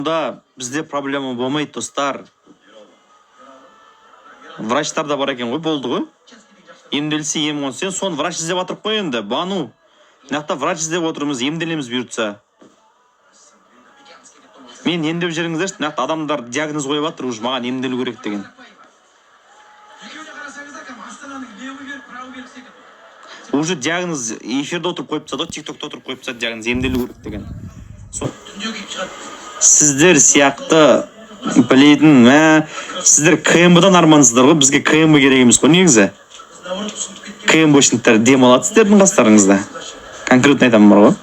Да, бізде проблема болмайды, достар. Врачтар да бар екен ғой, болды ғой. Емделсе ем ғой. Сен соны врач іздеп отырып қой енді. Бану. Нақта врач іздеп отырмыз, емделеміз бұйыртса. Мен емдеп жүріңіздерші, нақта адамдар диагноз қойып жатыр, уже маған емделу керек деген. Уже диагноз эфирде отырып қойып тастады, тиктокта отырып қойып тастады, диагноз емделу керек деген. Сіздер сияқты білетін, сіздер КМБ-дан армансыздар ғой, бізге КМБ керек емес қой негізі. КМБ-шниктер дем алады сіздердің қастарыңызда. Конкретно айтамын бар ғой.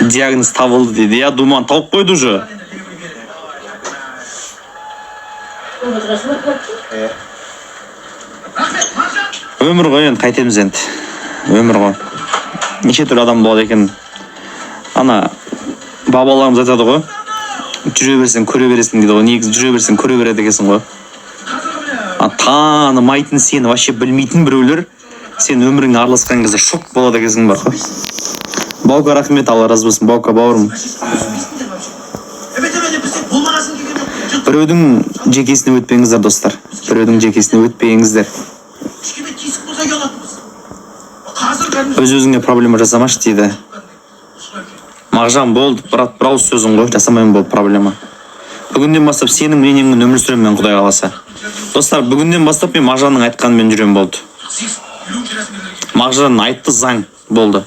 Диагноз табылды дейді. Я думаю, тауып қойды уже. Өмір ғой енді, қайтеміз енді. Өмір ғой. Неше түрлі адам болады екен. Ана бабаларымыз айтады ғой. Жүре берсең көре бересің дейді ғой. Негізі жүре берсең көре береді екенсің ғой. Танымайтын, сені вообще білмейтін біреулер сен өміріңе араласқан кезде шок болады екенсің бар ғой. Баука, рахмет, Алла разы болсын. Баука, бауырым. Біреудің жекесіне өтпеңіздер, достар. Біреудің жекесіне өтпеңіздер. Өз-өзіңе проблема жасамашы дейді. Мағжан, болды, брат, бір ауыз сөзің ғой, жасамайын болды проблема. Бүгінден бастап сенің мнениеңмен өмір сүремін мен, Құдай қаласа. Достар, бүгінден бастап мен Мағжанның айтқанымен жүрем болды. Мағжан айтты, заң болды.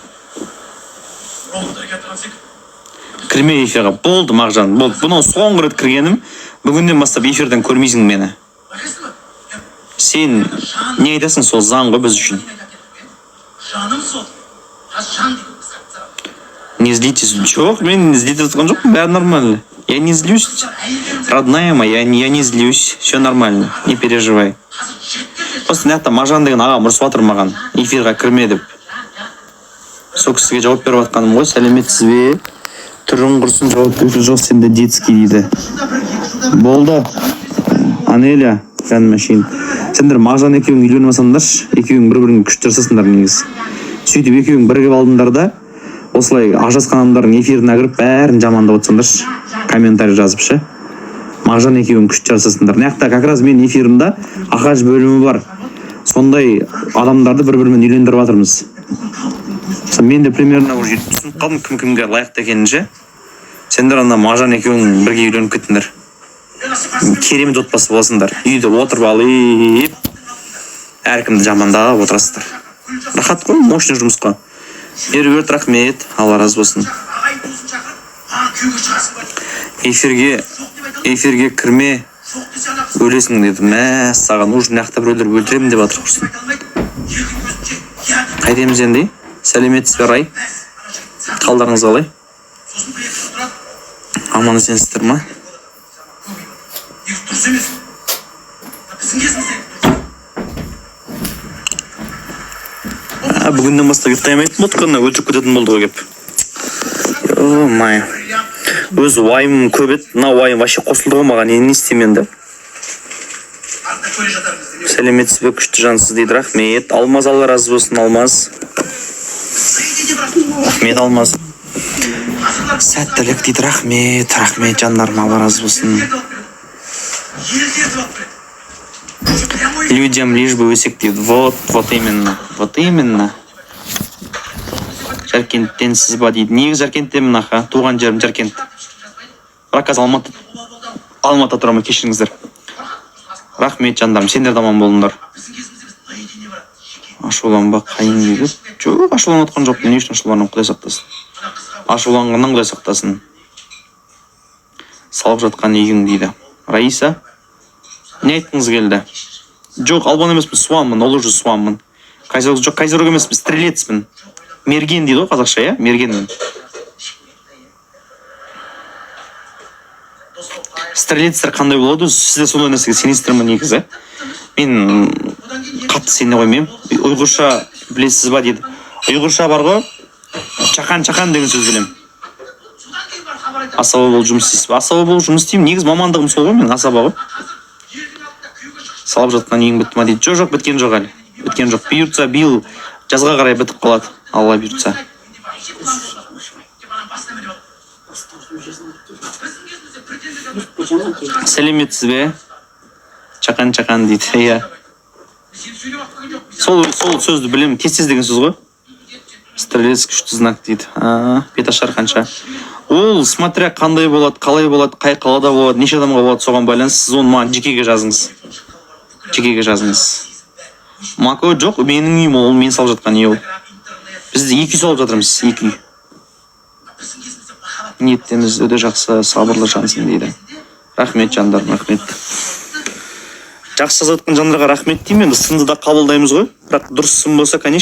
Кірме эфирға. Болды, Мағжан, болды. Бұны соңғы рет кіргенім, бүгінден бастап эфирден көрмейсің мені. Сен не айтасың, сол заң ғой біз үшін. Не злитесь. Жоқ, мен злитесь отқан жоқ, бәрі нормально. Я не злюсь. Родная моя, я не злюсь. Все нормально, не переживай. Просто нақта Мағжан деген ағам ұрысып жатыр маған, эфирға кірме деп. Сол кісіге жауап беріп жатқаным ғой, сәлеметсіз бе? Түрің құрсын, жауап беруші жоқ, сенде детский дейді. Болды. Анеля, фән машин. Сендер Мағжан екеуің үйленіп алсаңдаршы, екеуің бір-біріңе күш жасасыңдар негізі. Сөйтіп екеуің бірігіп алдыңдар да, осылай ажырасқан адамдардың эфиріне кіріп бәрін жамандап отырсаңдаршы, комментарий жазыпшы. Мағжан екеуің күш жасасыңдар. Нақта как раз мен эфирімда Ахаж бөлімі бар. Сондай адамдарды бір-бірімен үйлендіріп жатырмыз. Мен де примерно уже түсініп қалдым кім-кімге лайықты екенін ше. Сендер анда Мағжан екеуің бірге үйленіп кеттіңдер. Керемет отбасы боласыңдар. Үйде отырып алып, әркімді жамандап отырасыздар. Рахат қой, мощный жұмысқа. Меруерт, рахмет, Алла разы болсын. Эфирге кірме, өлесің деді. Мә, саған уже нақта біреулер өлтіремін деп жатыр құрсын. Қайтеміз енді? Сәлеметсіз бе, Рай? Қалдарыңыз қалай? Аман есенсіздер ма? Бүгінден бастап ұйықтаймайтын болды, қана өлтіріп кететін болды ғой кеп. О-май. Өз уайымым көп еді, мына уайым вообще қосылды ғой маған, не істеймін енді? Сәлеметсіз бе, күшті жансыз дейді, рахмет. Алмаз, Алла разы болсын, Алмаз. Рахмет, Алмаз. Сәттілік дейді, рахмет, рахмет жандарым, Алла разы болсын. Людям лишь бы өсек дейді. Вот именно. Жаркенттен сіз ба дейді. Неге Жаркенттемін аха? Туған жерім Жаркент. Бірақ қазір Алматыда тұрамын, кешіріңіздер. Рахмет жандарым, сендер даман болыңдар. Ашуланба қайын дейді. Жоқ, ашуланып отқан жоқ. Не үшін ашуланам, Құдай сақтасын. Ашуланғаннан Құдай сақтасын. Салып жатқан үйің дейді. Раиса, не айттыңыз келді? Жоқ, албан емеспін, суамын, ол уже суамын. Жоқ, кайзерог емеспін, стрелецпін. Мерген дейді ғой қазақша, я? Мергенмін. Стрелецтер қандай болады? Сізде сондай нәрсеге сенесіздер ме негізі? Мен қатты сене қоймаймын. Ұйғырша білесіз ба дейді. Ұйғырша бар ғой, чақан деген сөз білемін. Асаба болып жұмыс істейсіз ба? Асаба болып жұмыс істеймін. Негіз мамандығым сол ғой, мен асаба ғой. салып жатқан үйің бітті ма дейді. Жоқ, біткен жоқ әлі. Біткен жоқ. Бұйыртса биыл жазға қарай бітіп қалады. Алла бұйыртса. Сәлеметсіз бе? Чақан дейді. Иә. Сол сөзді білемін. Тез деген сөз ғой. Стрелец күшті знак дейді. Беташар қанша. Ол смотря қандай болады, қалай болады, қай қалада болады, неше адамға болады, соған байланысты сіз оны маған жекеге жазыңыз. Мако жоқ, менің үйім ол, мен салып жатқан үй ол. Біз 2 үй салып жатырмыз, 2 үй. Ниеттеміз өте жақсы, сабырлы жансың дейді. Рахмет жандар, рахмет. Жақсы жазып жатқан жандарға рахмет деймін. Енді сынды да қабылдаймыз ғой. Бірақ дұрыс сын болса, конечно.